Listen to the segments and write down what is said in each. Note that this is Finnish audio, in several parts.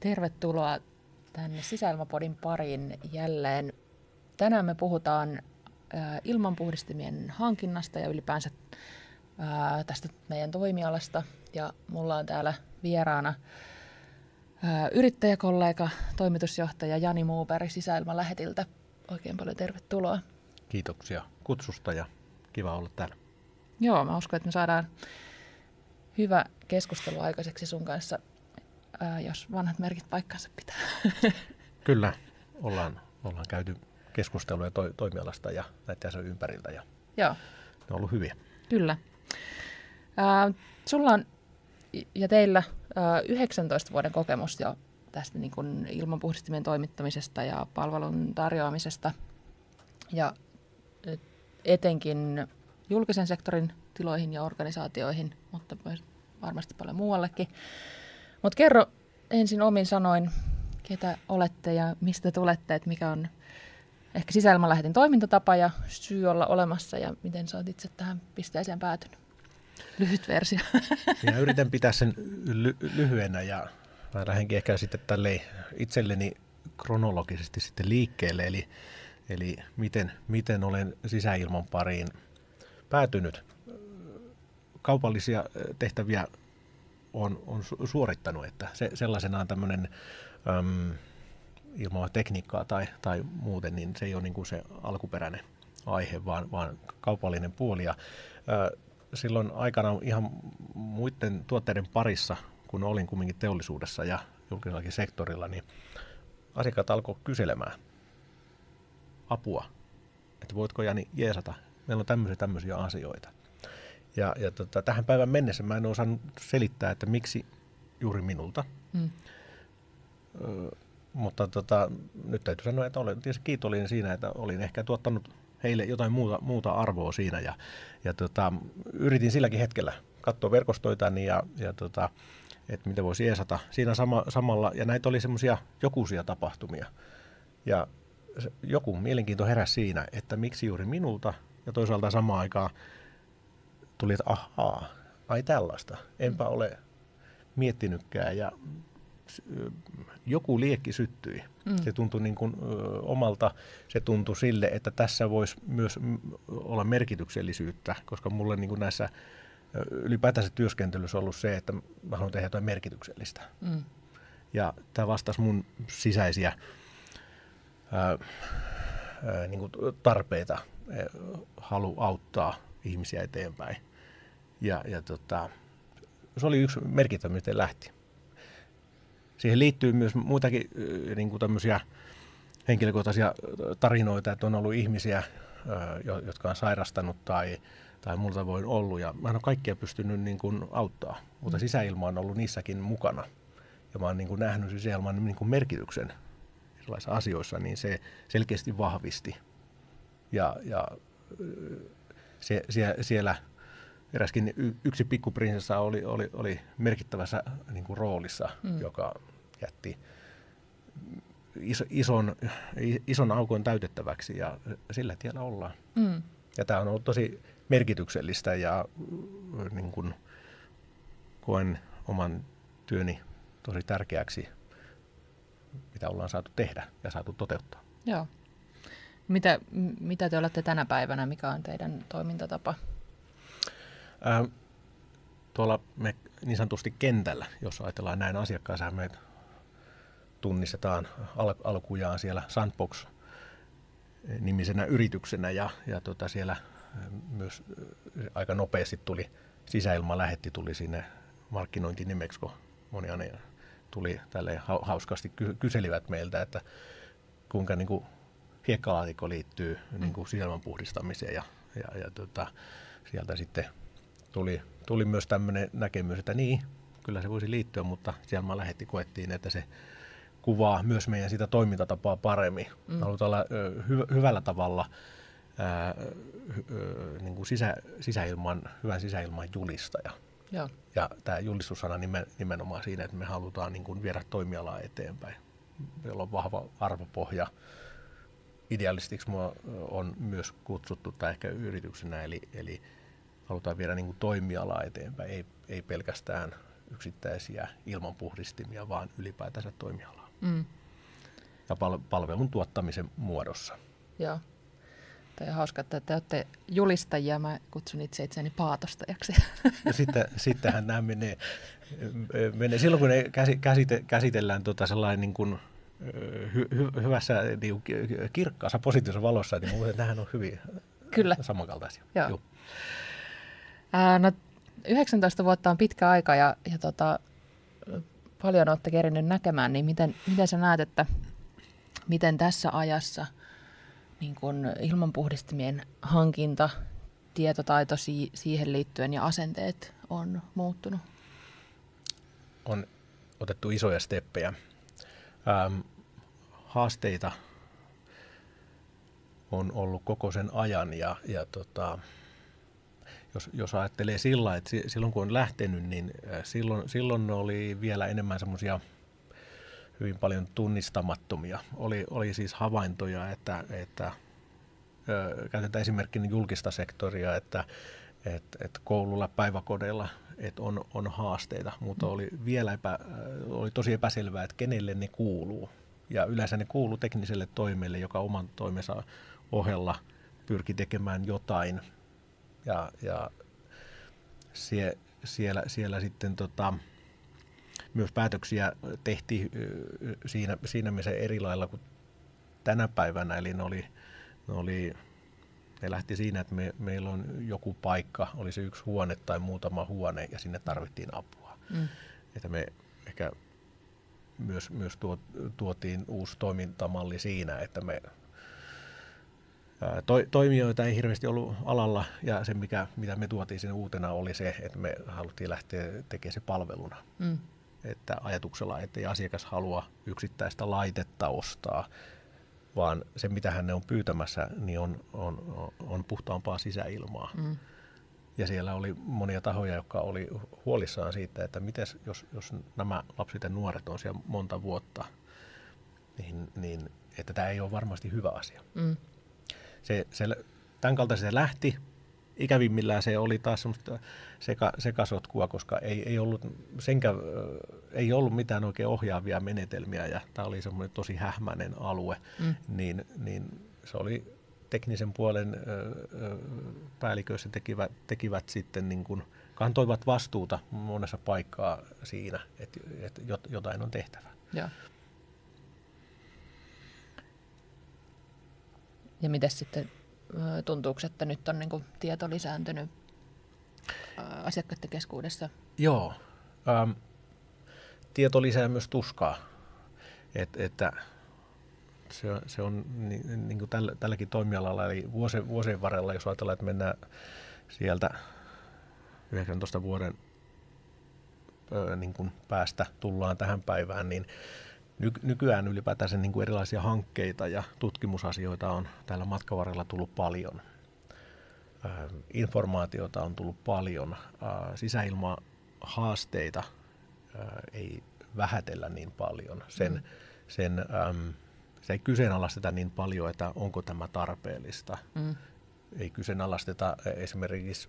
Tervetuloa tänne Sisäilmapodin pariin jälleen. Tänään me puhutaan ilmanpuhdistimien hankinnasta ja ylipäänsä tästä meidän toimialasta. Ja mulla on täällä vieraana yrittäjäkollega, toimitusjohtaja Jani Muuberg Sisäilmalähetiltä. Oikein paljon tervetuloa. Kiitoksia kutsusta ja kiva olla täällä. Joo, mä uskon, että me saadaan hyvä keskustelu aikaiseksi sun kanssa, jos vanhat merkit paikkansa pitää. Kyllä, ollaan käyty keskustelua toimialasta ja näiden asioiden ympäriltä ja Joo. ne on ollut hyviä. Kyllä. Sulla on ja teillä 19 vuoden kokemus jo tästä niin kuin ilmanpuhdistimien toimittamisesta ja palvelun tarjoamisesta ja etenkin julkisen sektorin tiloihin ja organisaatioihin, mutta myös varmasti paljon muuallekin. Mutta kerro ensin omin sanoin, ketä olette ja mistä tulette, että mikä on ehkä Sisäilmalähetin toimintatapa ja syy olla olemassa ja miten sä oot itse tähän pisteeseen päätynyt. Lyhyt versio. Minä yritän pitää sen lyhyenä ja mä lähdenkin ehkä sitten tälleen itselleni kronologisesti sitten liikkeelle, eli miten olen sisäilman pariin päätynyt. Kaupallisia tehtäviä on suorittanut, että sellaisenaan tämmöinen ilman tekniikkaa tai muuten, niin se ei ole niin kuin se alkuperäinen aihe, vaan kaupallinen puoli. Ja, silloin aikana ihan muiden tuotteiden parissa, kun olin kumminkin teollisuudessa ja julkisellakin sektorilla, niin asiakkaat alkoi kyselemään apua, että voitko Jani jeesata, meillä on tämmöisiä asioita. Ja tähän päivän mennessä mä en osannut selittää, että miksi juuri minulta. Mutta nyt täytyy sanoa, että olen tietysti kiitollinen siinä, että olin ehkä tuottanut heille jotain muuta arvoa siinä. Ja yritin silläkin hetkellä katsoa verkostoitani ja että mitä voisi jeesata siinä samalla. Ja näitä oli semmoisia jokuisia tapahtumia. Ja joku mielenkiinto heräsi siinä, että miksi juuri minulta ja toisaalta samaan aikaan tuli, että ahaa, ai tällaista, enpä ole miettinytkään ja joku liekki syttyi. Se tuntui niin kuin omalta, se tuntui sille, että tässä voisi myös olla merkityksellisyyttä, koska mulle niin kuin näissä ylipäätänsä työskentelyssä on ollut se, että mä haluan tehdä jotain merkityksellistä. Ja tämä vastasi mun sisäisiä niin kuin tarpeita, halu auttaa ihmisiä eteenpäin. Ja se oli yksi merkittävä, miten lähti. Siihen liittyy myös muitakin niin kuin tämmöisiä henkilökohtaisia tarinoita, että on ollut ihmisiä, jotka on sairastanut tai multa voi ollut. Ja mä en ole kaikkia pystynyt niin kuin auttaa, mutta sisäilma on ollut niissäkin mukana. Ja mä oon niin kuin nähnyt sisäilman niin kuin merkityksen erilaisissa asioissa, niin se selkeästi vahvisti. Ja siellä eräskin yksi pikkuprinsessa oli merkittävässä niin kuin roolissa, joka jätti ison aukon täytettäväksi ja sillä tiellä ollaan. Ja tämä on ollut tosi merkityksellistä ja niin kuin koen oman työni tosi tärkeäksi, mitä ollaan saatu tehdä ja saatu toteuttaa. Joo. Mitä te olette tänä päivänä? Mikä on teidän toimintatapa? Tuolla me niin sanotusti kentällä, jos ajatellaan näin asiakkaansa, me tunnistetaan alkujaan siellä Sandbox-nimisenä yrityksenä ja siellä myös aika nopeasti tuli Sisäilmalähetti tuli sinne markkinointinimeksi, kun monia ne tuli tälleen hauskasti kyselivät meiltä, että kuinka niin kuin hiekkalaatikko liittyy niin kuin sisäilman puhdistamiseen ja sieltä sitten tuli myös tämmöinen näkemys, että niin, kyllä se voisi liittyä, mutta Sisäilmalähetti koettiin, että se kuvaa myös meidän sitä toimintatapaa paremmin. Halutaan olla hyvällä tavalla niin kuin hyvän sisäilman julistaja. Joo. Ja tämä julistussana nimenomaan siinä, että me halutaan niin kuin viedä toimialaa eteenpäin. Meillä on vahva arvopohja. Idealistiksi mua on myös kutsuttu tai ehkä yrityksenä, eli halutaan viedä niin kuin toimialaa eteenpäin, ei pelkästään yksittäisiä ilmanpuhdistimia, vaan ylipäätänsä toimialaa. Mm. Ja palvelun tuottamisen muodossa. Joo. Tämä on hauska, että te olette julistajia, mä kutsun itseäni paatostajaksi. Ja sittenhän nämä menee silloin kun ne käsitellään sellainen niin kuin hyvässä niin kirkkaassa positiivisessa valossa, niin muuten nämähän on hyvin Kyllä. samankaltaisia. Joo. No, 19 vuotta on pitkä aika ja paljon olette kerinyt näkemään, niin miten sä näet, että miten tässä ajassa niin kun ilmanpuhdistimien hankinta, tietotaito siihen liittyen ja asenteet on muuttunut? On otettu isoja steppejä. Haasteita on ollut koko sen ajan ja jos ajattelee sillä, että silloin kun on lähtenyt, niin silloin oli vielä enemmän semmoisia hyvin paljon tunnistamattomia. Oli siis havaintoja, että käytetään esimerkkinä julkista sektoria, että koululla, päiväkodeilla että on haasteita, mutta oli tosi epäselvää, että kenelle ne kuuluu. Ja yleensä ne kuuluu tekniselle toimelle, joka oman toimensa ohella pyrki tekemään jotain. Ja siellä sitten myös päätöksiä tehtiin siinä mielessä eri lailla kuin tänä päivänä. Eli ne lähti siinä, että meillä on joku paikka, oli se yksi huone tai muutama huone, ja sinne tarvittiin apua. Mm. Että me ehkä myös tuotiin uusi toimintamalli siinä, että me toimijoita ei hirveästi ollut alalla, ja se, mitä me tuotiin sinne uutena, oli se, että me haluttiin lähteä tekemään se palveluna. Mm. Että ajatuksella, että ei asiakas halua yksittäistä laitetta ostaa, vaan se, mitä hän on pyytämässä, niin on puhtaampaa sisäilmaa. Mm. Ja siellä oli monia tahoja, jotka oli huolissaan siitä, että mites, jos nämä lapset ja nuoret on siellä monta vuotta, niin että tämä ei ole varmasti hyvä asia. Mm. Tämän kaltaisen se lähti. Ikävimmillään se oli taas semmoista sekasotkua, koska ei ollut mitään oikein ohjaavia menetelmiä, ja tämä oli semmoinen tosi hähmäinen alue, niin se oli teknisen puolen päälliköissä tekivät sitten niin kuin, kantoivat vastuuta monessa paikkaa siinä, että jotain on tehtävä. Ja mites sitten tuntuuko, että nyt on niin kuin tieto lisääntynyt asiakkaiden keskuudessa? Joo. Tieto lisää myös tuskaa. Että se on niin kuin tälläkin toimialalla, eli vuosien varrella, jos ajatellaan, että mennään sieltä 19 vuoden niin kuin päästä tullaan tähän päivään, niin nykyään ylipäätään niin kuin erilaisia hankkeita ja tutkimusasioita on täällä matkan varrella tullut paljon. Informaatiota on tullut paljon. Sisäilmahaasteita ei vähätellä niin paljon. Se ei kyseenalaisteta niin paljon, että onko tämä tarpeellista. Ei kyseenalaisteta esimerkiksi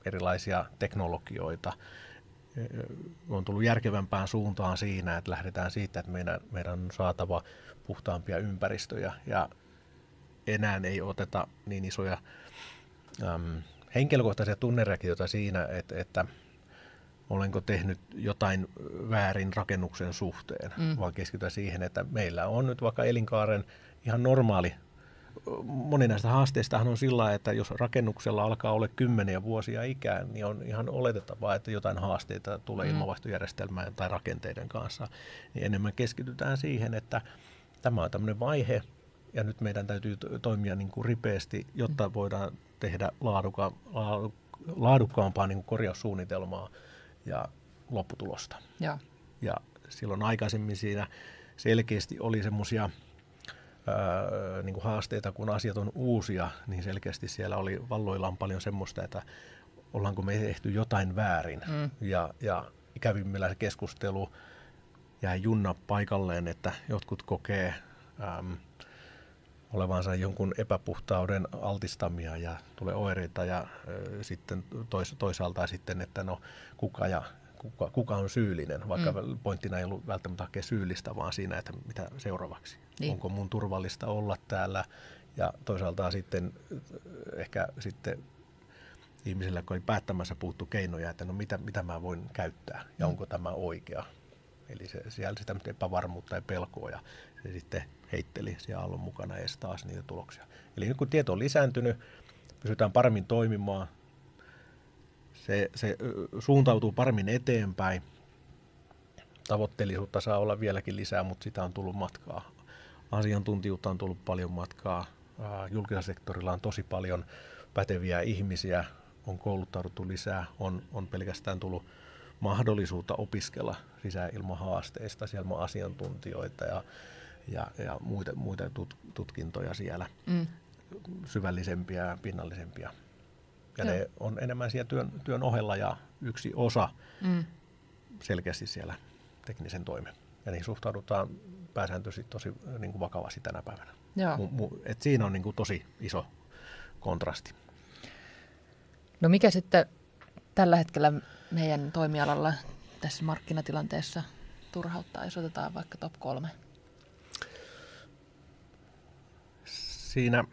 erilaisia teknologioita. On tullut järkevämpään suuntaan siinä, että lähdetään siitä, että meidän on saatava puhtaampia ympäristöjä, ja enää ei oteta niin isoja henkilökohtaisia tunnereaktioita siinä, että olenko tehnyt jotain väärin rakennuksen suhteen, vaan keskitytään siihen, että meillä on nyt vaikka elinkaaren ihan normaali. Moni näistä haasteistahan on sillä, että jos rakennuksella alkaa olla 10 vuosia ikää, niin on ihan oletettavaa, että jotain haasteita tulee ilmanvaihtojärjestelmään tai rakenteiden kanssa. Niin enemmän keskitytään siihen, että tämä on tämmöinen vaihe, ja nyt meidän täytyy toimia niin kuin ripeästi, jotta voidaan tehdä laadukkaampaa niin kuin korjaussuunnitelmaa ja lopputulosta. Ja silloin aikaisemmin siinä selkeästi oli semmoisia niin kuin haasteita, kun asiat on uusia, niin selkeästi siellä oli valloillaan paljon semmoista, että ollaanko me tehty jotain väärin. Ja ikävimmillä se keskustelu jäi junna paikalleen, että jotkut kokee olevansa jonkun epäpuhtauden altistamia kuka on syyllinen, vaikka pointtina ei ollut välttämättä hakea syyllistä, vaan siinä, että mitä seuraavaksi. Niin. Onko mun turvallista olla täällä, ja toisaalta sitten ehkä sitten ihmisillä, kun oli päättämässä, puuttu keinoja, että no mitä mä voin käyttää ja onko tämä oikea. Eli siellä sitä epävarmuutta ja pelkoa ja se sitten heitteli siellä aallon mukana edes taas niitä tuloksia. Eli nyt kun tieto on lisääntynyt, pysytään paremmin toimimaan, se suuntautuu paremmin eteenpäin, tavoitteellisuutta saa olla vieläkin lisää, mutta sitä on tullut matkaa. Asiantuntijuutta on tullut paljon matkaa, julkisella sektorilla on tosi paljon päteviä ihmisiä, on kouluttauduttu lisää, on pelkästään tullut mahdollisuutta opiskella sisäilmahaasteista, siellä on asiantuntijoita ja muita tutkintoja siellä, syvällisempiä ja pinnallisempia. Ja ne on enemmän siellä työn ohella ja yksi osa selkeästi siellä teknisen toimen. Ja niihin suhtaudutaan pääsääntöisesti tosi niin kuin vakavasti tänä päivänä. Et siinä on niin kuin tosi iso kontrasti. No mikä sitten tällä hetkellä meidän toimialalla tässä markkinatilanteessa turhauttaa, jos otetaan vaikka top 3? Siinä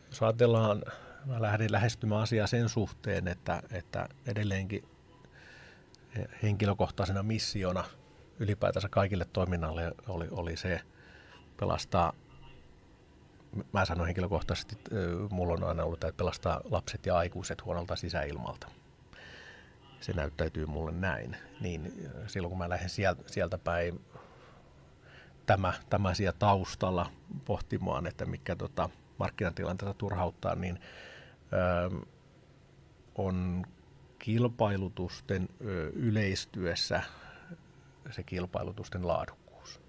jos ajatellaan, mä lähdin lähestymään asiaa sen suhteen, että edelleenkin henkilökohtaisena missiona ylipäätänsä kaikille toiminnalle oli se pelastaa. Mä sanon henkilökohtaisesti, mulla on aina ollut, että pelastaa lapset ja aikuiset huonolta sisäilmalta. Se näyttäytyy mulle näin. Niin silloin kun mä lähden sieltä päin tämä siellä taustalla pohtimaan, että mikä markkinatilanteessa turhauttaa, niin on kilpailutusten yleistyessä se kilpailutusten laadukkuus.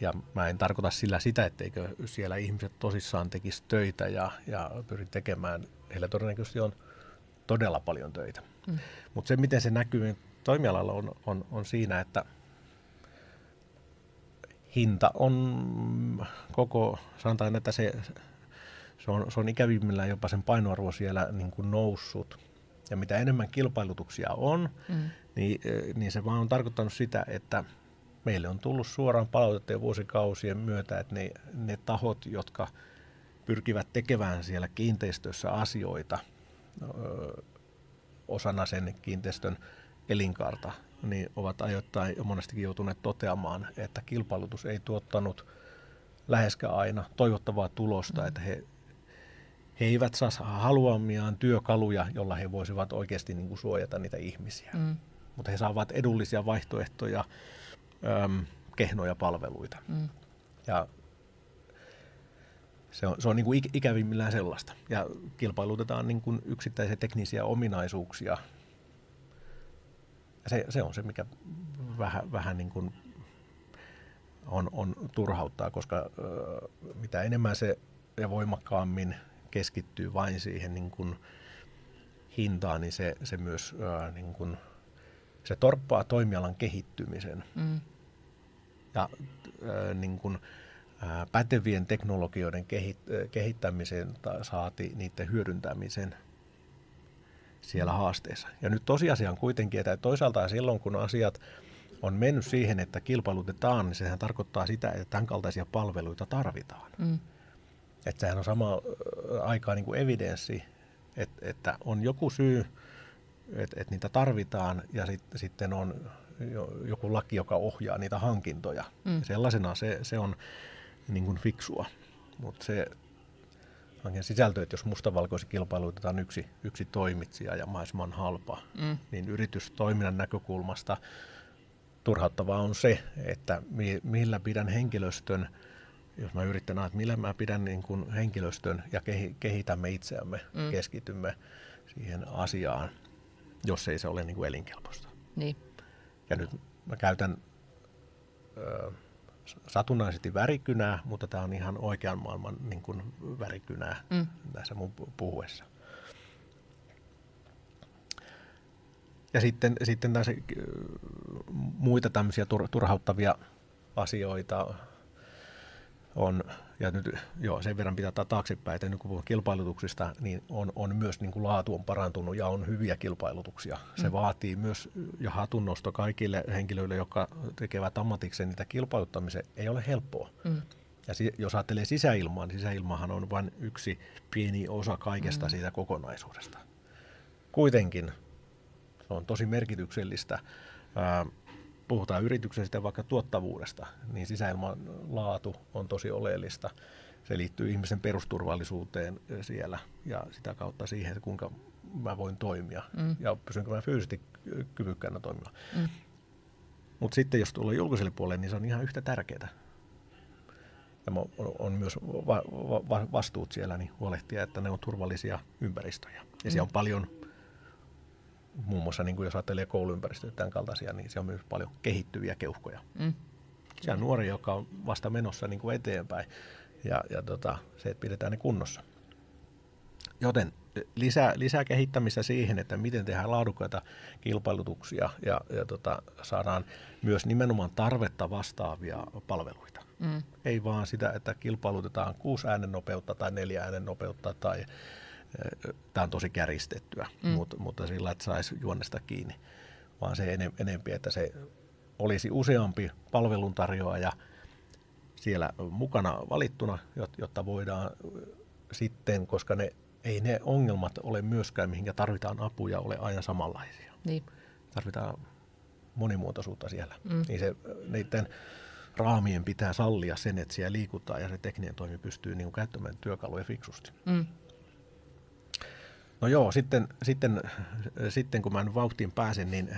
Ja mä en tarkoita sillä sitä, etteikö siellä ihmiset tosissaan tekisi töitä ja pyri tekemään. Heillä todennäköisesti on todella paljon töitä. Mutta se, miten se näkyy toimialalla, on siinä, että hinta on sanotaan, että se on ikävimmillään jopa sen painoarvo siellä niin kuin noussut. Ja mitä enemmän kilpailutuksia on, niin se vaan on tarkoittanut sitä, että meille on tullut suoraan palautetta jo vuosikausien myötä, että ne tahot, jotka pyrkivät tekemään siellä kiinteistössä asioita osana sen kiinteistön elinkaarta, niin ovat ajoittain jo monestikin joutuneet toteamaan, että kilpailutus ei tuottanut läheskään aina toivottavaa tulosta, että he eivät saa haluamiaan työkaluja, jolla he voisivat oikeasti niin kuin suojata niitä ihmisiä. Mutta he saavat edullisia vaihtoehtoja, kehnoja palveluita. Ja se on niin kuin ikävimmillään sellaista. Ja kilpailutetaan niin kuin yksittäisiä teknisiä ominaisuuksia. Ja se on se, mikä vähän niin kuin on turhauttaa, koska mitä enemmän se ja voimakkaammin keskittyy vain siihen niin kuin hintaan, niin se myös niin kuin, se torppaa toimialan kehittymisen. Ja niin kuin, pätevien teknologioiden kehittämisen saati niiden hyödyntämisen siellä haasteessa. Ja nyt tosiasia on kuitenkin, että toisaalta silloin kun asiat on mennyt siihen, että kilpailutetaan, niin sehän tarkoittaa sitä, että tämän kaltaisia palveluita tarvitaan. Että sehän on sama aikaa niin kuin evidenssi, että on joku syy, että niitä tarvitaan ja sitten on joku laki, joka ohjaa niitä hankintoja. Sellaisena se on niin kuin fiksua, mutta se hankin sisältö, että jos mustavalkoisesti kilpailutetaan yksi toimitsija ja mahdollisimman halpa, niin yritystoiminnan näkökulmasta turhauttavaa on se, että millä pidän henkilöstön, jos mä yritän, että millä mä pidän niin kuin henkilöstön ja kehitämme itseämme, keskitymme siihen asiaan, jos ei se ole niin kuin elinkelpoista. Niin. Ja nyt mä käytän satunnaisesti värikynää, mutta tämä on ihan oikean maailman niin kuin värikynää tässä mun puhuessa. Ja sitten tässä muita tämmöisiä turhauttavia asioita. ja nyt sen verran pitää ottaa taaksepäin, että nyt kun puhutaan kilpailutuksista, niin on myös niin kuin laatu on parantunut ja on hyviä kilpailutuksia. Se vaatii myös ja hatunnosto kaikille henkilöille, jotka tekevät ammatikseen, niitä kilpailuttamisen ei ole helppoa. Ja jos ajattelee sisäilmaa, niin sisäilmahan on vain yksi pieni osa kaikesta siitä kokonaisuudesta. Kuitenkin se on tosi merkityksellistä. Puhutaan yrityksestä vaikka tuottavuudesta, niin sisäilman laatu on tosi oleellista. Se liittyy ihmisen perusturvallisuuteen siellä ja sitä kautta siihen, että kuinka mä voin toimia ja pysynkö mä fyysisesti kyvykkäänä toimimaan. Mutta sitten jos tulee julkiselle puolelle, niin se on ihan yhtä tärkeää. Ja on myös vastuut siellä niin huolehtia, että ne on turvallisia ympäristöjä. Ja siellä on paljon, muun muassa niin kuin jos ajattelee kouluympäristöjä tämän kaltaisia, niin siellä on myös paljon kehittyviä keuhkoja. Siellä on nuori, joka on vasta menossa niin kuin eteenpäin ja se, että pidetään ne kunnossa. Joten lisää kehittämistä siihen, että miten tehdään laadukkaita kilpailutuksia ja saadaan myös nimenomaan tarvetta vastaavia palveluita. Ei vaan sitä, että kilpailutetaan 6 äänen nopeutta tai 4 äänen nopeutta tai tämä on tosi kärjistettyä, mutta sillä, että saisi juonnesta kiinni, vaan se enempi, että se olisi useampi palveluntarjoaja siellä mukana valittuna, jotta voidaan sitten, koska ei ne ongelmat ole myöskään, mihinkä tarvitaan apuja, ole aina samanlaisia. Niin. Tarvitaan monimuotoisuutta siellä. Niin niiden raamien pitää sallia sen, että siellä liikutaan ja se tekninen toimi pystyy niin kuin käyttämään työkaluja fiksusti. No joo, sitten kun mä nyt vauhtiin pääsen, niin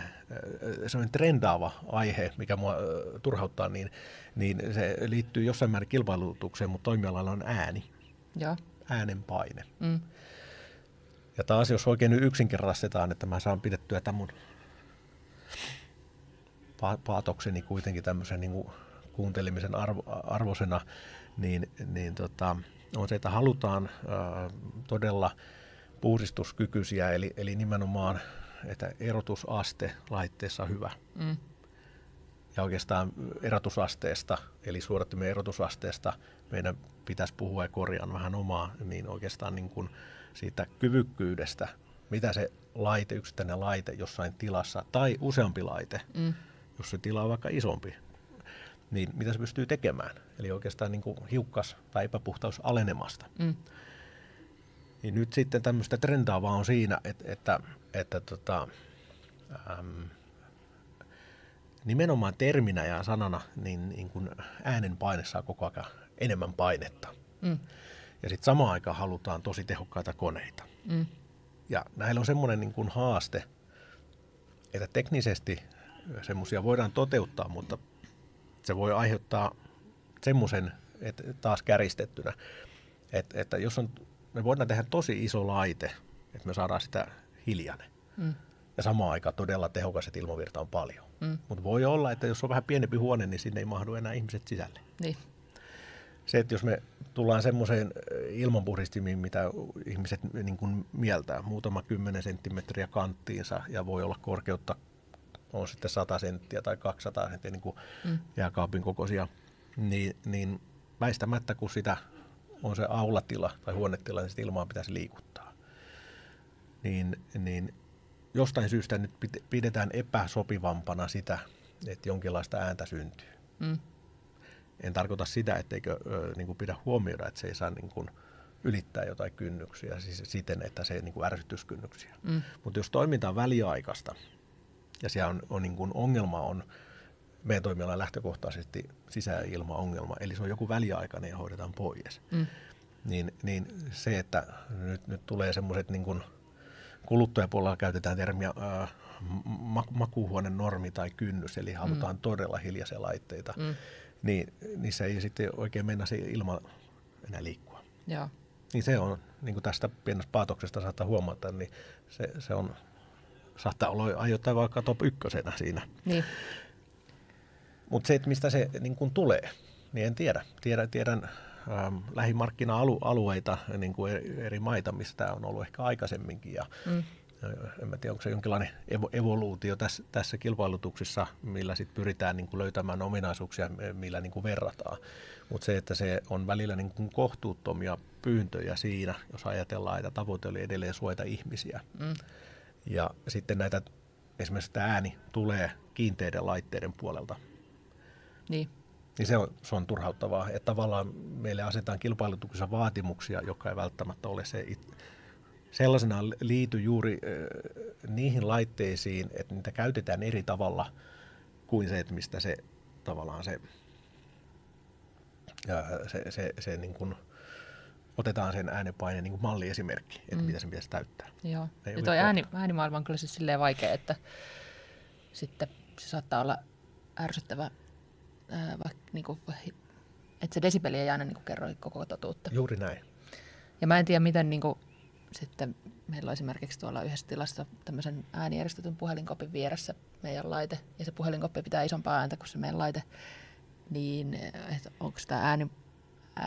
se on trendaava aihe, mikä mua turhauttaa, niin se liittyy jossain määrin kilpailutukseen, mutta toimialalla on ääni. Ja. Äänen paine. Ja taas jos oikein nyt yksinkertaistetaan, että mä saan pidettyä tämän mun paatokseni kuitenkin tämmöisen niin kuin kuuntelemisen arvoisena, niin on se, että halutaan todella puhdistuskykyisiä, eli nimenomaan, että erotusaste laitteessa on hyvä. Ja oikeastaan erotusasteesta, eli suodattimien erotusasteesta meidän pitäisi puhua ja korjaan vähän omaa, niin oikeastaan niin kuin siitä kyvykkyydestä, mitä se yksittäinen laite jossain tilassa tai useampi laite, jos se tila on vaikka isompi, niin mitä se pystyy tekemään. Eli oikeastaan niin kuin hiukkas tai epäpuhtaus alenemasta. Niin nyt sitten tämmöistä trendaavaa on siinä, että nimenomaan terminä ja sanana niin kun äänen paine saa koko ajan enemmän painetta. Ja sitten samaan aikaan halutaan tosi tehokkaita koneita. Ja näillä on semmoinen niin kun haaste, että teknisesti semmoisia voidaan toteuttaa, mutta se voi aiheuttaa semmoisen, että taas kärjistettynä, että jos me voidaan tehdä tosi iso laite, että me saadaan sitä hiljainen. Ja samaan aikaan todella tehokas, että ilmavirta on paljon. Mutta voi olla, että jos on vähän pienempi huone, niin sinne ei mahdu enää ihmiset sisälle. Niin. Se, että jos me tullaan semmoiseen ilmanpuhdistimiin, mitä ihmiset niin kuin mieltää, muutama 10 senttimetriä kanttiinsa ja voi olla korkeutta, on sitten 100 senttiä tai 200 senttiä niin kuin jääkaapin kokoisia, niin väistämättä kun sitä on se aulatila tai huonetila, niin sitä ilmaa pitäisi liikuttaa. Niin jostain syystä nyt pidetään epäsopivampana sitä, että jonkinlaista ääntä syntyy. En tarkoita sitä, etteikö niin kuin pidä huomioida, että se ei saa niin kuin ylittää jotain kynnyksiä siis siten, että se niin kuin ärsytyskynnyksiä. Mutta jos toiminta on väliaikaista ja siellä on niin kuin ongelma on meidän toimialalla lähtökohtaisesti sisäilmaongelma, eli se on joku väliaikainen ja hoidetaan pois. Niin se, että nyt tulee semmoiset niin kuin kuluttajapuolella käytetään termiä makuuhuoneen normi tai kynnys, eli halutaan todella hiljaisia laitteita, niin se ei sitten oikein mennä se ilma enää liikkua. Ja. Niin se on, niin kuin tästä pienestä paatoksesta saattaa huomata, niin se on, saattaa olla aiottaa vaikka top 1 siinä. Niin. Mutta se, että mistä se niin kuin tulee, niin en tiedä. Tiedän lähimarkkina-alueita, niin kuin eri maita, mistä tämä on ollut ehkä aikaisemminkin. Ja en mä tiedä, onko se jonkinlainen evoluutio tässä kilpailutuksessa, millä sit pyritään niin kuin löytämään ominaisuuksia, millä niin kuin verrataan. Mutta se, että se on välillä niin kuin kohtuuttomia pyyntöjä siinä, jos ajatellaan, että tavoite oli edelleen suojata ihmisiä. Ja sitten näitä, esimerkiksi tämä ääni tulee kiinteiden laitteiden puolelta. Niin Se on turhauttavaa, että tavallaan meille asetetaan kilpailutuksessa vaatimuksia, jotka ei välttämättä ole sellaisenaan liity juuri niihin laitteisiin, että niitä käytetään eri tavalla kuin se, että mistä se tavallaan se niin kuin otetaan sen äänenpaineen niin kuin malliesimerkki, että mitä sen pitäisi täyttää. Joo, ja tuo äänimaailma on kyllä siis silleen vaikea, että sitten se saattaa olla ärsyttävä, niinku, että se desibeli ei aina niinku kerro koko totuutta. Juuri näin. Ja mä en tiedä, miten niinku, sitten meillä on esimerkiksi tuolla yhdessä tilassa tämmöisen äänijärjestetyn puhelinkopin vieressä meidän laite, ja se puhelinkoppi pitää isompaa ääntä kuin se meidän laite, niin onko tämä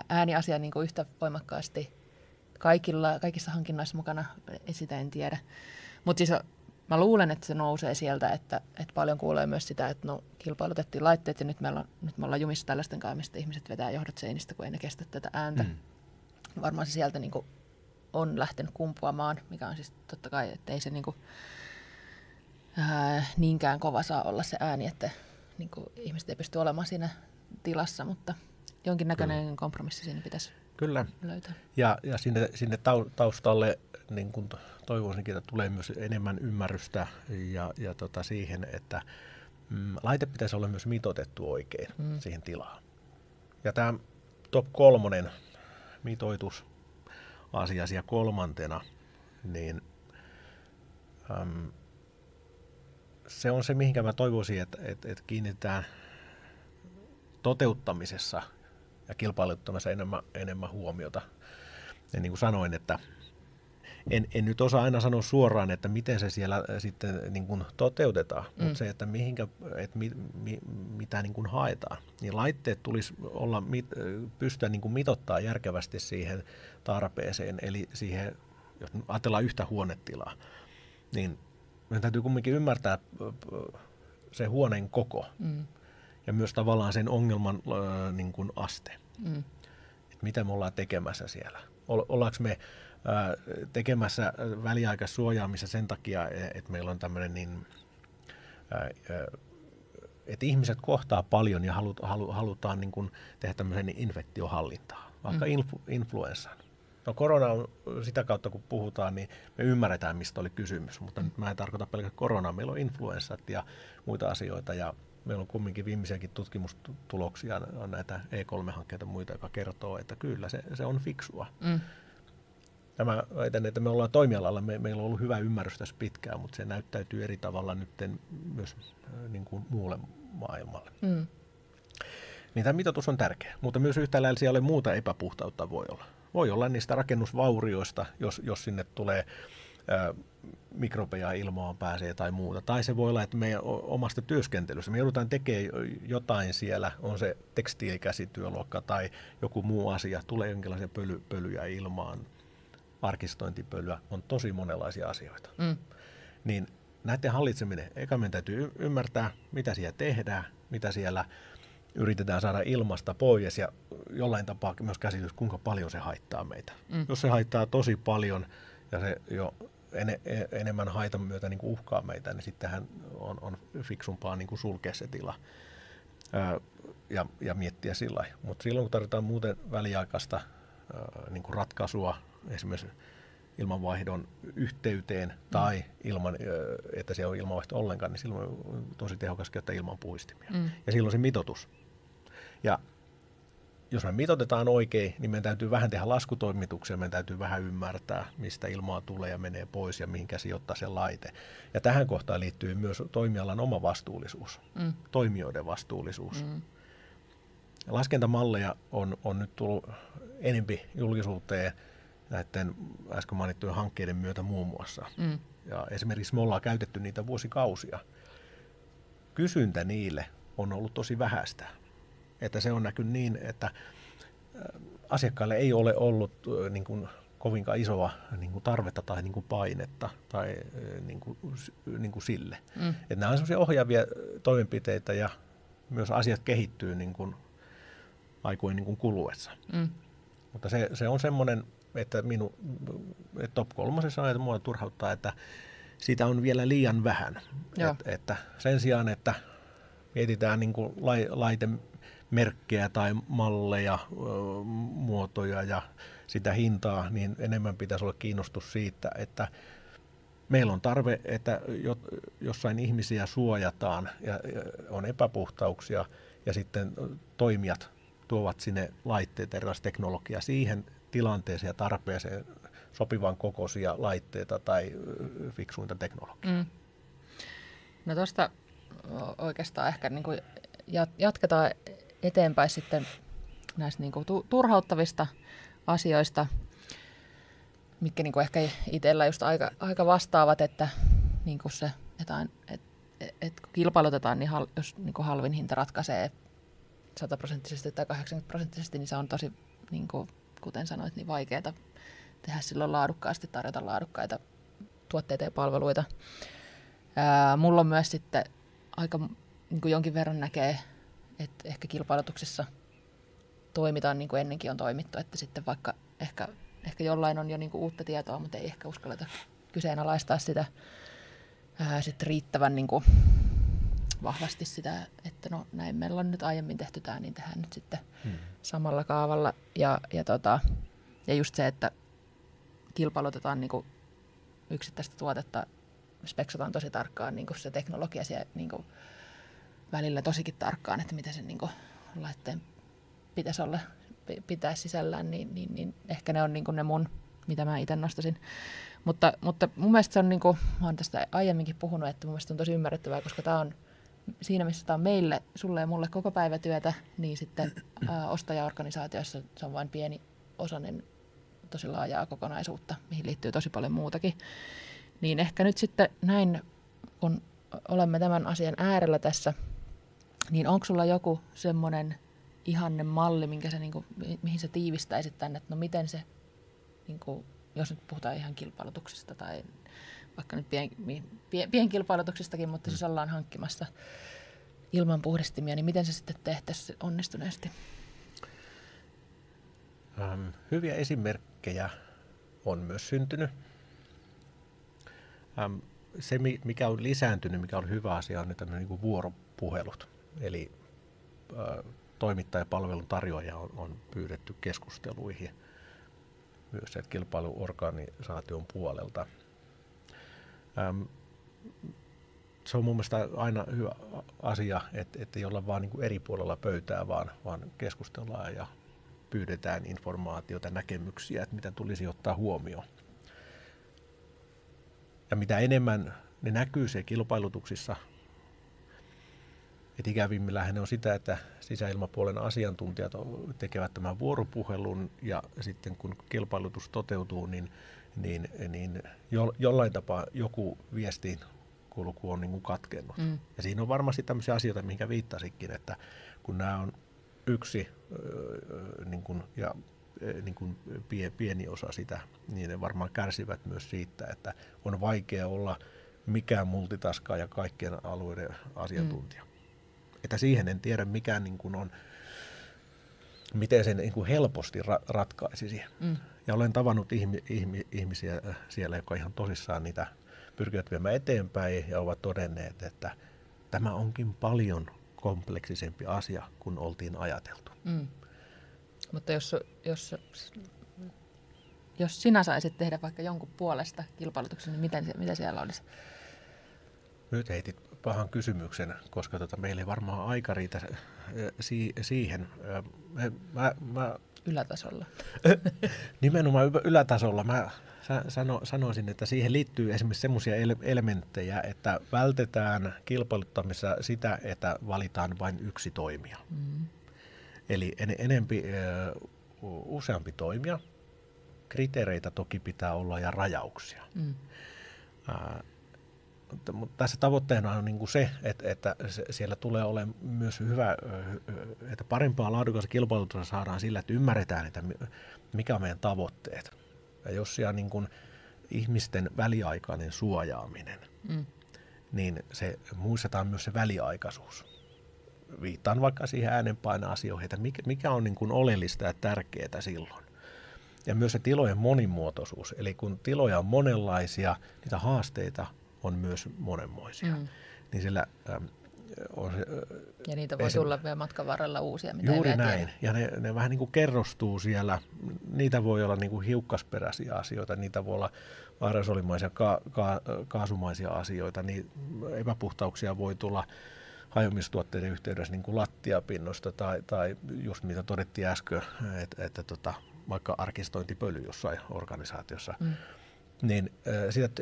ääniasia niinku yhtä voimakkaasti kaikissa hankinnoissa mukana, sitä en tiedä. Mutta siis mä luulen, että se nousee sieltä, että paljon kuulee myös sitä, että no kilpailutettiin laitteet ja nyt me ollaan jumissa tällaisten kanssa, mistä ihmiset vetää johdot seinistä, kun ei ne kestä tätä ääntä. Varmaan se sieltä niinku on lähtenyt kumpuamaan, mikä on siis totta kai, että ei se niinku, niinkään kova saa olla se ääni, että niinku, ihmiset ei pysty olemaan siinä tilassa, mutta jonkinnäköinen kompromissi siinä pitäisi löytää. Ja sinne taustalle niin kun toivoisinkin, että tulee myös enemmän ymmärrystä ja siihen, että laite pitäisi olla myös mitoitettu oikein siihen tilaan. Ja tämä top 3 mitoitus asia kolmantena, niin se on se, mihinkä mä toivoisin, että kiinnitetään toteuttamisessa ja kilpailuttamisessa enemmän huomiota. Ja niin kuin sanoin, että en nyt osaa aina sanoa suoraan, että miten se siellä sitten niin kuin toteutetaan, mutta se, että mitä niin kuin haetaan, niin laitteet tulisi pystyä niin kuin mitottaa järkevästi siihen tarpeeseen, eli siihen, jos ajatellaan yhtä huonetilaa, niin meidän täytyy kumminkin ymmärtää se huoneen koko ja myös tavallaan sen ongelman niin kuin aste, että mitä me ollaan tekemässä siellä. Ollaanko me tekemässä väliaikaissuojaamista sen takia, että meillä on tämmöinen, että ihmiset kohtaa paljon ja halutaan niin kuin tehdä tämmöisen infektiohallintaa, vaikka influenssan. No korona on sitä kautta, kun puhutaan, niin me ymmärretään, mistä oli kysymys, mutta nyt mä en tarkoita pelkästään koronaa. Meillä on influenssat ja muita asioita ja meillä on kumminkin viimeisiäkin tutkimustuloksia, on näitä E3-hankkeita ja muita, joka kertoo, että kyllä se on fiksua. Ja mä väitän, että me ollaan toimialalla, meillä on ollut hyvä ymmärrys tässä pitkään, mutta se näyttäytyy eri tavalla nyt myös niin kuin muulle maailmalle. Niin tämä mitoitus on tärkeä, mutta myös yhtä lailla siellä muuta epäpuhtautta voi olla. Voi olla niistä rakennusvaurioista, jos sinne tulee mikrobeja ilmaan pääsee tai muuta. Tai se voi olla, että meidän omasta työskentelystä me joudutaan tekemään jotain siellä, on se tekstiilikäsityöluokka tai joku muu asia, tulee jonkinlaisia pölyjä ilmaan, arkistointipölyä, on tosi monenlaisia asioita. Niin näiden hallitseminen, eka meidän täytyy ymmärtää, mitä siellä tehdään, mitä siellä yritetään saada ilmasta pois ja jollain tapaa myös käsitys, kuinka paljon se haittaa meitä. Jos se haittaa tosi paljon ja se jo enemmän haitan myötä niin kuin uhkaa meitä, niin sittenhän on fiksumpaa niin kuin sulkea se tila ja miettiä sillä lailla. Mutta silloin kun tarvitaan muuten väliaikaista niin kuin ratkaisua esimerkiksi ilmanvaihdon yhteyteen tai ilman, että se on ilmanvaihto ollenkaan, niin silloin on tosi tehokas käyttää ilmanpuhdistimia. Ja silloin se mitoitus. Ja jos me mitoitetaan oikein, niin meidän täytyy vähän tehdä laskutoimituksia, meidän täytyy vähän ymmärtää, mistä ilmaa tulee ja menee pois ja mihinkä sijoittaa se laite. Ja tähän kohtaan liittyy myös toimialan oma vastuullisuus, toimijoiden vastuullisuus. Laskentamalleja on nyt tullut enempi julkisuuteen näiden äsken mainittujen hankkeiden myötä muun muassa. Ja esimerkiksi me ollaan käytetty niitä vuosikausia. Kysyntä niille on ollut tosi vähäistä. Että se on näkynyt niin, että asiakkaille ei ole ollut niin kuin kovinkaan isoa niin kuin tarvetta tai niin kuin painetta tai niin kuin sille. Että nämä on sellaisia ohjaavia toimenpiteitä ja myös asiat kehittyy niin kuin aikojen niin kuin kuluessa. Mutta se on semmoinen, että top 3 on, että minua turhauttaa, että siitä on vielä liian vähän. Että sen sijaan, että mietitään niin kuin laitemerkkejä tai malleja, muotoja ja sitä hintaa, niin enemmän pitäisi olla kiinnostus siitä, että meillä on tarve, että jossain ihmisiä suojataan ja on epäpuhtauksia ja sitten toimijat tuovat sinne laitteet, erilaista teknologiaa siihen tilanteeseen ja tarpeeseen sopivan kokoisia laitteita tai fiksuinta teknologiaa. No tuosta oikeastaan ehkä niin kuin jatketaan eteenpäin sitten näistä niin kuin turhauttavista asioista, mitkä niin kuin ehkä itsellä just aika vastaavat, että niin kuin se, että kun kilpailutetaan, niin jos niin kuin halvin hinta ratkaisee 100% tai 80%, niin se on tosi, niin kuin, kuten sanoit, niin vaikeaa tehdä silloin laadukkaasti, tarjota laadukkaita tuotteita ja palveluita. Mulla on myös sitten aika niin kuin jonkin verran näkee, että ehkä kilpailutuksessa toimitaan niin kuin ennenkin on toimittu, että sitten vaikka ehkä jollain on jo niin kuin uutta tietoa, mutta ei ehkä uskalleta kyseenalaistaa sitä sitten riittävän niin kuin vahvasti sitä, että no näin meillä on nyt aiemmin tehty tämä, niin tehdään nyt sitten samalla kaavalla. Ja just se, että kilpailutetaan niin kuin yksittäistä tuotetta, speksataan tosi tarkkaan niin kuin se teknologia siellä niin kuin välillä tosikin tarkkaan, että mitä sen niin kuin laitteen pitäisi olla, pitää sisällään, niin ehkä ne on niin kuin ne mun, mitä mä itse nostaisin. Mutta mun mielestä se on, niin kuin, mä oon tästä aiemminkin puhunut, että mun mielestä on tosi ymmärrettävää, koska tämä on siinä, missä tämä on meille, sulle ja mulle koko päivätyötä, niin sitten ostajaorganisaatioissa se on vain pieni osainen tosi laajaa kokonaisuutta, mihin liittyy tosi paljon muutakin. Niin ehkä nyt sitten näin, kun olemme tämän asian äärellä tässä, niin onko sulla joku semmoinen ihanne malli, mihin sä tiivistäisit tänne, että no miten se, niin kuin, jos nyt puhutaan ihan kilpailutuksesta tai vaikka nyt pienkilpailutuksistakin, mutta siis ollaan hankkimassa ilman puhdistimia, niin miten se sitten tehtäisiin onnistuneesti? Hyviä esimerkkejä on myös syntynyt. Se, mikä on lisääntynyt, mikä on hyvä asia, on nyt tämmöinen niin kuin vuoropuhelut. Eli toimittajapalvelun tarjoaja on pyydetty keskusteluihin myös kilpailuorganisaation puolelta. Se on mun mielestä aina hyvä asia, että ei olla vaan niin kuin eri puolella pöytää, vaan keskustellaan ja pyydetään informaatiota, näkemyksiä, että mitä tulisi ottaa huomioon. Ja mitä enemmän ne näkyy se kilpailutuksissa, että ikävimmillähän ne on sitä, että sisäilmapuolen asiantuntijat tekevät tämän vuoropuhelun ja sitten kun kilpailutus toteutuu, niin jollain tapaa joku viestinkulku on niin kuin katkennut. Ja siinä on varmasti tämmöisiä asioita, mihinkä viittasikin, että kun nämä on yksi niin kuin, ja niin kuin pieni osa sitä, niin ne varmaan kärsivät myös siitä, että on vaikea olla mikään multitaskaa ja kaikkien alueiden asiantuntija. Että siihen en tiedä, mikä niin kuin on, miten sen niin kuin helposti ratkaisisi. Ja olen tavannut ihmisiä siellä, jotka ihan tosissaan niitä pyrkivät viemään eteenpäin ja ovat todenneet, että tämä onkin paljon kompleksisempi asia kuin oltiin ajateltu. Mutta jos sinä saisit tehdä vaikka jonkun puolesta kilpailutuksen, niin mitä siellä olisi? Nyt heitit pahan kysymyksen, koska meillä ei varmaan aika riitä siihen. Ylätasolla. Nimenomaan ylätasolla. Mä sanoisin, että siihen liittyy esimerkiksi semmoisia elementtejä, että vältetään kilpailuttamissa sitä, että valitaan vain yksi toimija. Eli useampi toimija. Kriteereitä toki pitää olla ja rajauksia. Mutta tässä tavoitteena on niin kuin se, että siellä tulee olemaan myös hyvä, että parempaa laadukasta kilpailutusta saadaan sillä, että ymmärretään, että mikä on meidän tavoitteet. Ja jos siellä niin kuin ihmisten väliaikainen suojaaminen, niin se muistetaan myös se väliaikaisuus. Viittaan vaikka siihen äänenpaina-asioihin, että mikä on niin kuin oleellista ja tärkeää silloin. Ja myös se tilojen monimuotoisuus, eli kun tiloja on monenlaisia, niitä haasteita on myös monenmoisia. Niin sillä on se, ja niitä voi tulla vielä matkan varrella uusia, mitä juuri ei vielä näin. tiedä. Ja ne vähän niin kuin kerrostuu siellä. Niitä voi olla niin kuin hiukkasperäisiä asioita, niitä voi olla aerosolimaisia, kaasumaisia asioita. Niin epäpuhtauksia voi tulla hajoamistuotteiden yhteydessä niin kuin lattiapinnosta tai just mitä todettiin äsken, että vaikka arkistointipöly jossain organisaatiossa, niin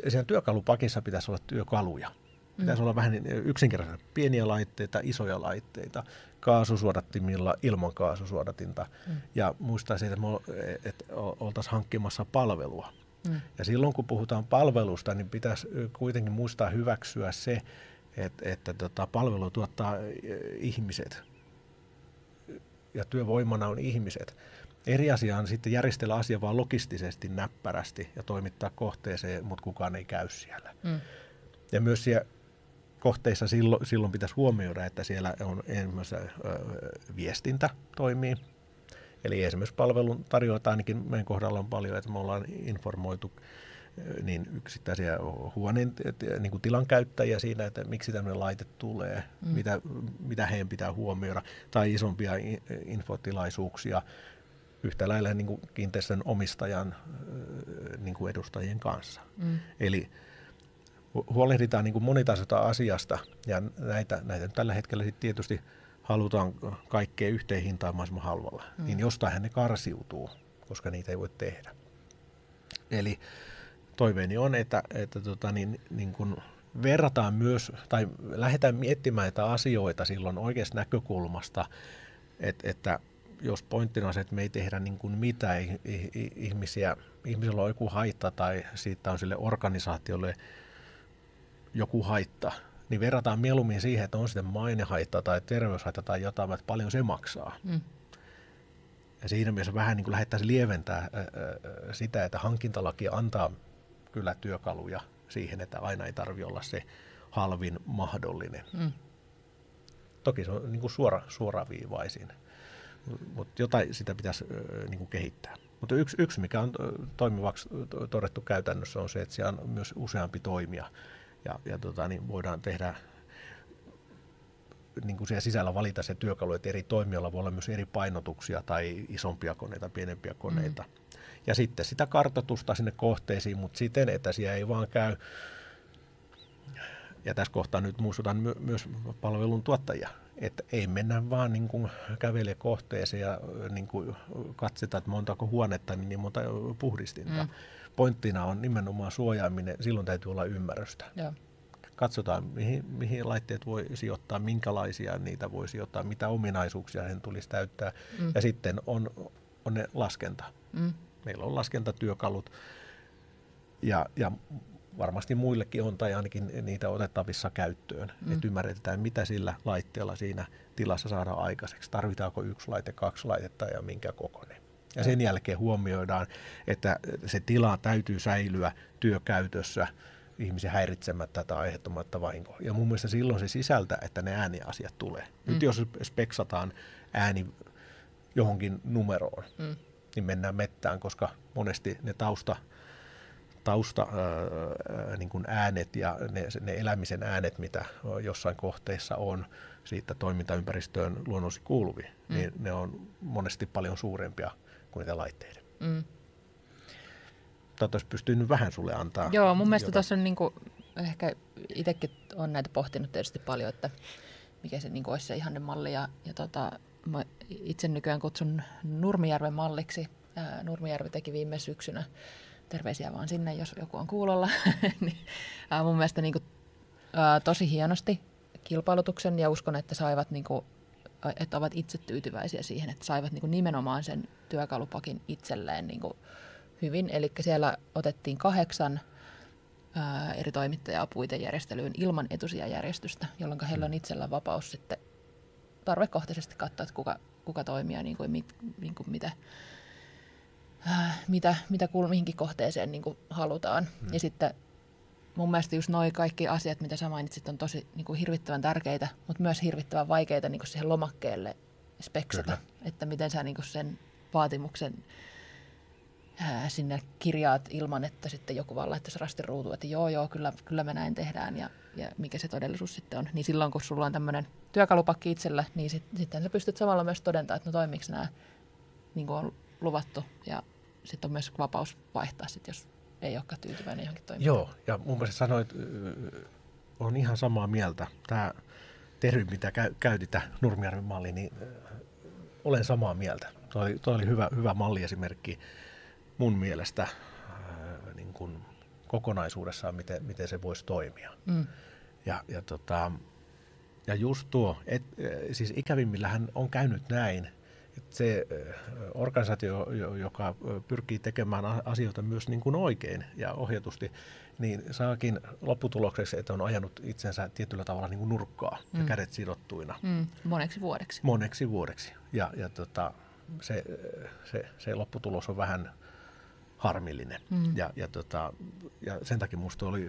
siinä työkalupakissa pitäisi olla työkaluja. Pitäisi olla vähän yksinkertaisia pieniä laitteita, isoja laitteita, kaasusuodattimilla, ilman kaasusuodatinta. Ja muistaa siitä, että oltaisiin hankkimassa palvelua. Ja silloin kun puhutaan palvelusta, niin pitäisi kuitenkin muistaa hyväksyä se, että palvelu tuottaa ihmiset ja työvoimana on ihmiset. Eri asia on sitten järjestellä asia vaan logistisesti näppärästi ja toimittaa kohteeseen, mutta kukaan ei käy siellä. Ja myös siellä kohteissa silloin pitäisi huomioida, että siellä on esimerkiksi viestintä toimii. Eli esimerkiksi palvelun tarjoataan ainakin meidän kohdalla on paljon, että me ollaan informoitu niin yksittäisiä huoneen niin kuin tilan käyttäjiä siinä, että miksi tämmöinen laite tulee, mitä heidän pitää huomioida, tai isompia infotilaisuuksia yhtä lailla niin kuin kiinteistön omistajan niin kuin edustajien kanssa. Eli huolehditaan niin kuin monitasoista asiasta, ja näitä tällä hetkellä sitten tietysti halutaan kaikkea yhteen hintaan mahdollisimman halvalla. Niin jostainhan ne karsiutuu, koska niitä ei voi tehdä. Eli toiveeni on, että niin kun verrataan myös, tai lähdetään miettimään näitä asioita silloin oikeasta näkökulmasta, että jos pointtina on se, että me ei tehdä niin kuin mitään ihmisillä on joku haitta tai siitä on sille organisaatiolle joku haitta, niin verrataan mieluummin siihen, että on sitten mainehaitta tai terveyshaitta tai jotain, että paljon se maksaa. Ja siinä mielessä vähän niin kuin lähdettäisiin lieventää sitä, että hankintalaki antaa kyllä työkaluja siihen, että aina ei tarvitse olla se halvin mahdollinen. Toki se on niin kuin suoraviivaisin, mutta jotain sitä pitäisi niin kuin kehittää. Mutta yksi, mikä on toimivaksi todettu käytännössä, on se, että siellä on myös useampi toimija. Ja niin voidaan tehdä, niin kuin siellä sisällä valita se työkalu, että eri toimijoilla voi olla myös eri painotuksia tai isompia koneita, pienempiä koneita. Ja sitten sitä kartoitusta sinne kohteisiin, mutta siten, että siellä ei vaan käy, ja tässä kohtaa nyt muistutan myös palvelun tuottajia, että ei mennä vaan niin kuin kävele kohteeseen ja niin kuin katsotaan, että montako huonetta, niin monta puhdistinta. Pointtina on nimenomaan suojaaminen, silloin täytyy olla ymmärrystä. Joo. Katsotaan, mihin laitteet voi sijoittaa, minkälaisia niitä voi sijoittaa, mitä ominaisuuksia sen tulisi täyttää. Ja sitten on ne laskenta. Meillä on laskentatyökalut ja varmasti muillekin on, tai ainakin niitä otettavissa käyttöön. Että ymmärretään, mitä sillä laitteella siinä tilassa saadaan aikaiseksi. Tarvitaanko 1 laite, 2 laitetta ja minkä kokoinen. Ja sen jälkeen huomioidaan, että se tila täytyy säilyä työkäytössä ihmisen häiritsemättä tai aiheuttamatta vahinkoa. Ja mun mielestä silloin se sisältää, että ne ääniasiat tulee. Nyt jos speksataan ääni johonkin numeroon, niin mennään mettään, koska monesti ne tausta niin kuin äänet ja ne elämisen äänet, mitä jossain kohteessa on siitä toimintaympäristöön luonnollisesti kuuluvia, niin ne on monesti paljon suurempia kuin niitä laitteiden. Toivottavasti pystyy nyt vähän sulle antaa. Joo, mun mielestä tuossa on niinku, ehkä itsekin on näitä pohtinut tietysti paljon, että mikä se niinku olisi se ihannemalli. Ja mä itse nykyään kutsun Nurmijärven malliksi. Nurmijärvi teki viime syksynä, terveisiä vaan sinne, jos joku on kuulolla, niin, mun mielestä niinku, tosi hienosti kilpailutuksen ja uskon, että saivat niinku, että ovat itse tyytyväisiä siihen, että saivat niinku nimenomaan sen työkalupakin itselleen niinku hyvin. Eli siellä otettiin 8 eri toimittajaa puitejärjestelyyn ilman etusijajärjestystä, jolloin heillä on itsellä vapaus sitten tarvekohtaisesti katsoa, että kuka toimii ja niin kuin mitä mitä mihinkin kohteeseen niin kuin halutaan. Ja sitten mun mielestä just noi kaikki asiat, mitä sä mainitsit, on tosi niin kuin hirvittävän tärkeitä, mutta myös hirvittävän vaikeita niin kuin siihen lomakkeelle speksata. Kyllä. Että miten sä niin kuin sen vaatimuksen sinne kirjaat ilman, että sitten joku vaan laittaisi rastin ruutuun, että joo, kyllä me näin tehdään ja mikä se todellisuus sitten on. Niin silloin, kun sulla on tämmöinen työkalupakki itsellä, niin sitten sä pystyt samalla myös todentamaan, että no toimiiko nämä niin kuin on luvattu ja sitten on myös vapaus vaihtaa, sit, jos ei olekaan tyytyväinen johonkin toimintaan. Joo, ja mun mielestä sanoit, on ihan samaa mieltä. Tämä Tery, mitä käytit, Nurmijärven malli, niin olen samaa mieltä. Tuo oli hyvä malliesimerkki mun mielestä niin kuin kokonaisuudessaan, miten se voisi toimia. Ja just tuo, siis ikävimmillähän on käynyt näin, että se organisaatio, joka pyrkii tekemään asioita myös niin kuin oikein ja ohjatusti, niin saakin lopputulokseksi, että on ajanut itsensä tietyllä tavalla niin kuin nurkkaa ja kädet sidottuina. Moneksi vuodeksi. Ja se lopputulos on vähän harmillinen. Ja sen takia minusta oli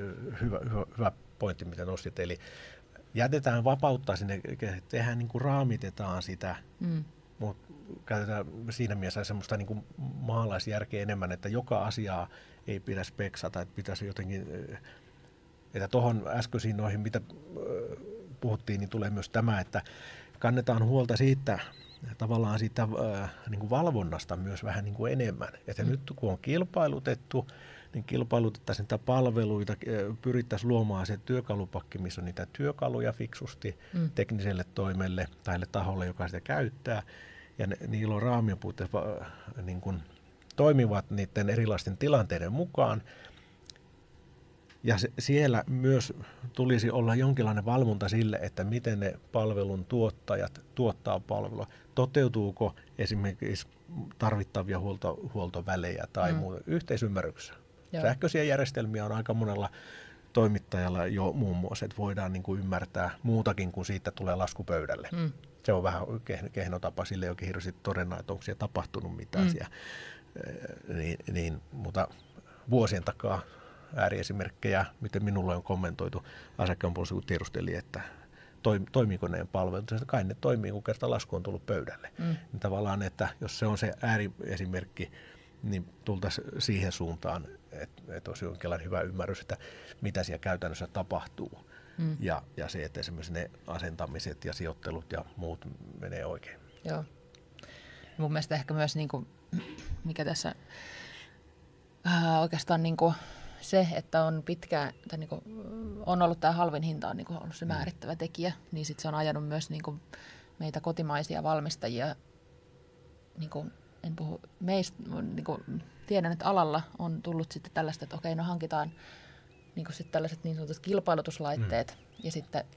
hyvä pointti, mitä nostit. Eli jätetään vapauttaa sinne, tehdään niin kuin raamitetaan sitä, mutta käytetään siinä mielessä semmoista niin kuin maalaisjärkeä enemmän, että joka asiaa ei pidä speksata, että pitäisi jotenkin, että tuohon äskeisiin noihin, mitä puhuttiin, niin tulee myös tämä, että kannetaan huolta siitä, tavallaan siitä niin kuin valvonnasta myös vähän niin kuin enemmän. Että nyt kun on kilpailutettu, niin kilpailutettaisiin niitä palveluita, pyrittäisiin luomaan se työkalupakki, missä on niitä työkaluja fiksusti tekniselle toimelle tai taholle, joka sitä käyttää. Ja niillä on raamien puitteissa niin kuin toimivat niiden erilaisten tilanteiden mukaan. Ja siellä myös tulisi olla jonkinlainen valvonta sille, että miten ne palvelun tuottajat tuottaa palvelua. Toteutuuko esimerkiksi tarvittavia huoltovälejä tai muuta yhteisymmärryksessä. Joo. Sähköisiä järjestelmiä on aika monella toimittajalla jo muun muassa, että voidaan niin kuin ymmärtää muutakin kuin siitä tulee lasku pöydälle. Se on vähän kehno tapa, sille ei oikein hirveästi todennä, että onko siellä tapahtunut mitään siellä. Mutta vuosien takaa ääriesimerkkejä, miten minulle on kommentoitu asiakkaan puolesta, kun tiedusteli, että toimiiko ne palvelut. Kai ne toimii, kun kerta lasku on tullut pöydälle. Niin tavallaan, että jos se on se ääriesimerkki, niin tultaisiin siihen suuntaan, että olisi jonkinlainen hyvä ymmärrys, että mitä siellä käytännössä tapahtuu. Ja se, että esimerkiksi ne asentamiset ja sijoittelut ja muut menee oikein. Joo. Mun mielestä ehkä myös, niin kuin, mikä tässä oikeastaan niin kuin se, että on pitkään, tai niin kuin, on ollut tämä halvin hinta on niin kuin ollut se määrittävä tekijä, niin sit se on ajanut myös niin kuin meitä kotimaisia valmistajia, niin kuin, en puhu meistä, niin kuin, tiedän, että alalla on tullut sitten tällaista, että okei, no hankitaan niin kuin sit tällaiset niin sanotut kilpailutuslaitteet, ja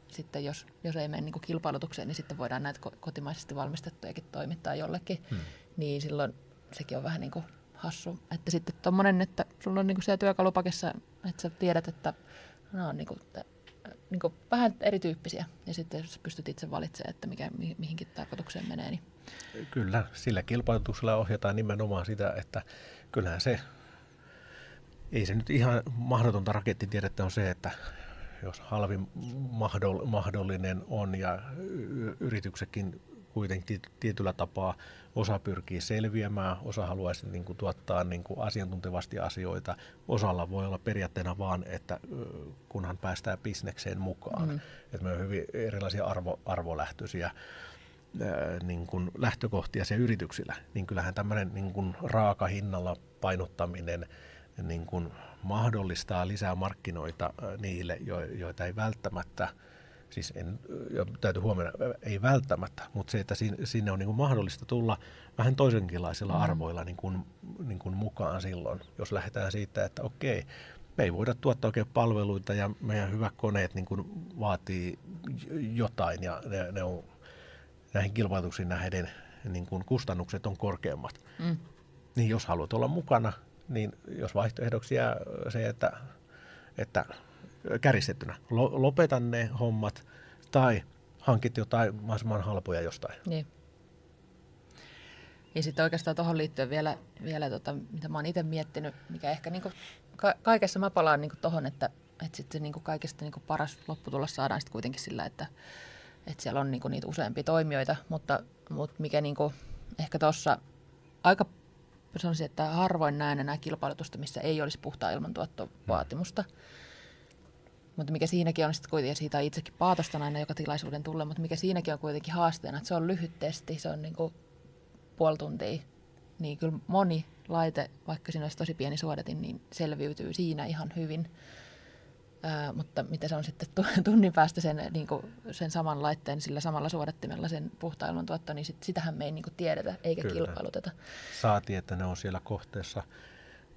sitten jos ei mene niin kuin kilpailutukseen, niin sitten voidaan näitä kotimaisesti valmistettujakin toimittaa jollekin, niin silloin sekin on vähän niin kuin hassu. Että sitten tommonen, että sulla on niin kuin siellä työkalupakissa, että sä tiedät, että nämä on niin kuin vähän erityyppisiä, ja sitten jos pystyt itse valitsemaan, että mihinkin tarkoitukseen menee. Niin. Kyllä, sillä kilpailutuksella ohjataan nimenomaan sitä, että kyllähän se, ei se nyt ihan mahdotonta rakettitiedettä on se, että jos halvin mahdollinen on ja yrityksetkin kuitenkin tietyllä tapaa osa pyrkii selviämään, osa haluaisi niin kuin tuottaa niin kuin asiantuntevasti asioita. Osalla voi olla periaatteena vaan, että kunhan päästään bisnekseen mukaan. Että me on hyvin erilaisia arvolähtöisiä niin kuin lähtökohtia siellä yrityksillä. Niin kyllähän tämmöinen niin kuin raakahinnalla painottaminen niin kuin mahdollistaa lisää markkinoita niille, joita ei välttämättä, siis täytyy huomioida, ei välttämättä, mutta se, että sinne on niin kuin mahdollista tulla vähän toisenkinlaisilla arvoilla niin kuin mukaan silloin, jos lähdetään siitä, että okei, me ei voida tuottaa oikein palveluita ja meidän hyvät koneet niin kuin vaatii jotain ja ne on näihin kilpailutuksiin nähden niin kuin kustannukset on korkeammat. Niin jos haluat olla mukana, niin jos vaihtoehdoksi jää se, että kärjistettynä lopeta ne hommat tai hankit jotain mahdollisimman halpoja jostain. Niin. Ja sitten oikeastaan tuohon liittyen vielä mitä mä oon itse miettinyt, mikä ehkä niinku kaikessa mä palaan niinku tuohon, että sitten se niinku kaikista niinku paras lopputulos saadaan sitten kuitenkin sillä, että siellä on niinku niitä useampia toimijoita, mutta mikä niinku ehkä tuossa aika sanoisin, että harvoin näen enää kilpailutusta, missä ei olisi puhtaan ilmantuottovaatimusta. Mutta mikä siinäkin on sitten kuitenkin, ja siitä on itsekin paatosta aina joka tilaisuuden tulle, mutta mikä siinäkin on kuitenkin haasteena, että se on lyhyt testi, se on niinku puoli tuntia, niin kyllä moni laite, vaikka siinä olisi tosi pieni suodatin, niin selviytyy siinä ihan hyvin. Mutta mitä se on sitten tunnin päästä sen saman laitteen, sillä samalla suodattimella sen puhtaan ilmantuotto, niin sitähän me ei niinku tiedetä eikä kilpailuteta. Saatiin, että ne on siellä kohteessa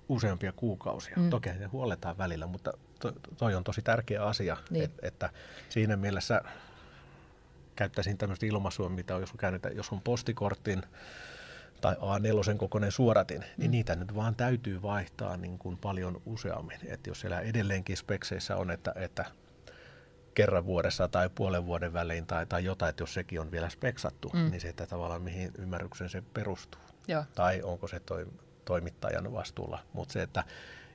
useampia kuukausia. Toki ne huoletaan välillä, mutta toi on tosi tärkeä asia, niin. Että siinä mielessä käyttäisin tämmöistä ilmaisua, mitä on joskus käynyt, jos on postikortin tai A4 kokoinen suodatin, niin niitä nyt vaan täytyy vaihtaa niin kuin paljon useammin. Että jos siellä edelleenkin spekseissä on, että kerran vuodessa tai puolen vuoden välein tai jotain, että jos sekin on vielä speksattu, niin se, että tavallaan mihin ymmärrykseen se perustuu. Joo. Tai onko se toimittajan vastuulla. Mutta se, että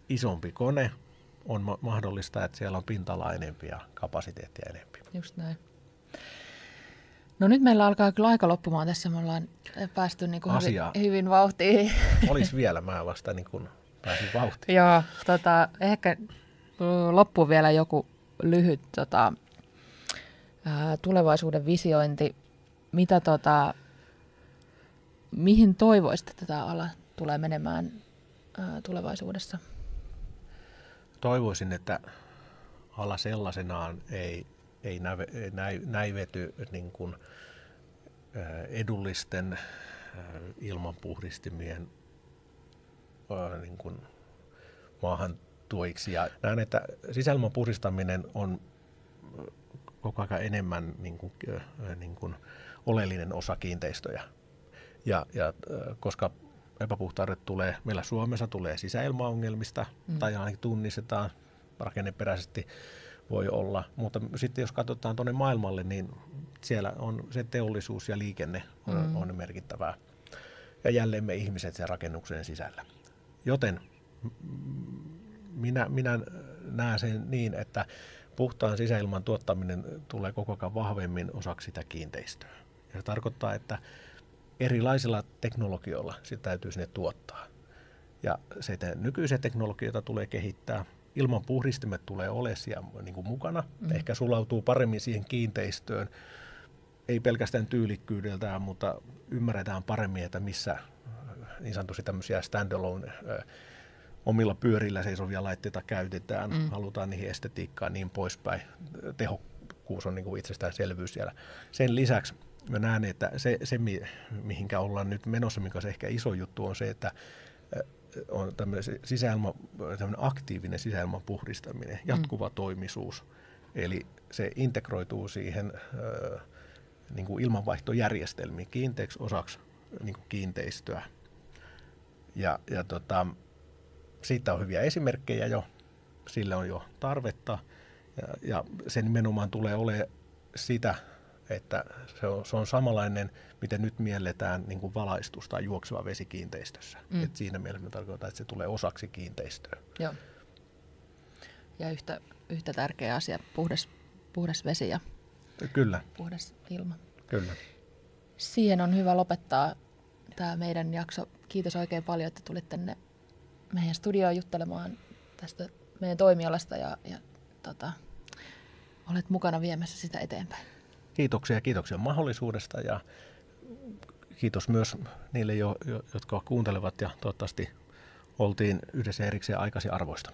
isompi kone on mahdollista, että siellä on pinta-alaa enempi ja kapasiteettia enempi. Just näin. No nyt meillä alkaa kyllä aika loppumaan tässä. Me ollaan päästy niin kuin hyvin vauhtiin. Olisi vielä, mä vasta niin kuin pääsin vauhtiin. Joo, ehkä loppuun vielä joku lyhyt tulevaisuuden visiointi. Mihin toivoisit, että tämä ala tulee menemään tulevaisuudessa? Toivoisin, että ala sellaisenaan ei näivety niin kuin edullisten ilmanpuhdistimien niin kuin maahantuojiksi. Ja näen, että sisäilman puhdistaminen on koko ajan enemmän niin kuin oleellinen osa kiinteistöjä. Ja koska epäpuhtaudet tulee, meillä Suomessa tulee sisäilmaongelmista, tai ainakin tunnistetaan rakenneperäisesti, voi olla, mutta sitten jos katsotaan tuonne maailmalle, niin siellä on se teollisuus ja liikenne on merkittävää. Ja jälleen me ihmiset sen rakennuksen sisällä. Joten minä näen sen niin, että puhtaan sisäilman tuottaminen tulee koko ajan vahvemmin osaksi sitä kiinteistöä. Ja se tarkoittaa, että erilaisilla teknologioilla sitä täytyy sinne tuottaa. Ja sitä nykyisiä teknologioita tulee kehittää. Ilmanpuhdistimet tulee olemaan siellä niin kuin mukana. Ehkä sulautuu paremmin siihen kiinteistöön. Ei pelkästään tyylikkyydeltään, mutta ymmärretään paremmin, että missä niin sanotusti tämmöisiä standalone omilla pyörillä seisovia laitteita käytetään. Halutaan niihin estetiikkaan niin poispäin. Tehokkuus on niin kuin itsestäänselvyys siellä. Sen lisäksi mä näen, että se mihinkä ollaan nyt menossa, mikä on ehkä iso juttu, on se, että on tämmöinen aktiivinen sisäilman puhdistaminen, jatkuva toimisuus. Eli se integroituu siihen niin kuin ilmanvaihtojärjestelmiin kiinteäksi osaksi niin kuin kiinteistöä. Ja siitä on hyviä esimerkkejä jo, sille on jo tarvetta ja se nimenomaan tulee olemaan sitä, että se on samanlainen, miten nyt mielletään niin kuin valaistus tai juokseva vesi kiinteistössä. Et siinä mielessä me tarkoittaa, että se tulee osaksi kiinteistöä. Joo. Ja yhtä tärkeä asia, puhdas vesi ja Kyllä. puhdas ilma. Kyllä. Siihen on hyvä lopettaa tämä meidän jakso. Kiitos oikein paljon, että tulit tänne meidän studioon juttelemaan tästä meidän toimialasta ja olet mukana viemässä sitä eteenpäin. Kiitoksia mahdollisuudesta ja kiitos myös niille, jotka kuuntelevat ja toivottavasti oltiin yhdessä erikseen aikaisin arvoista.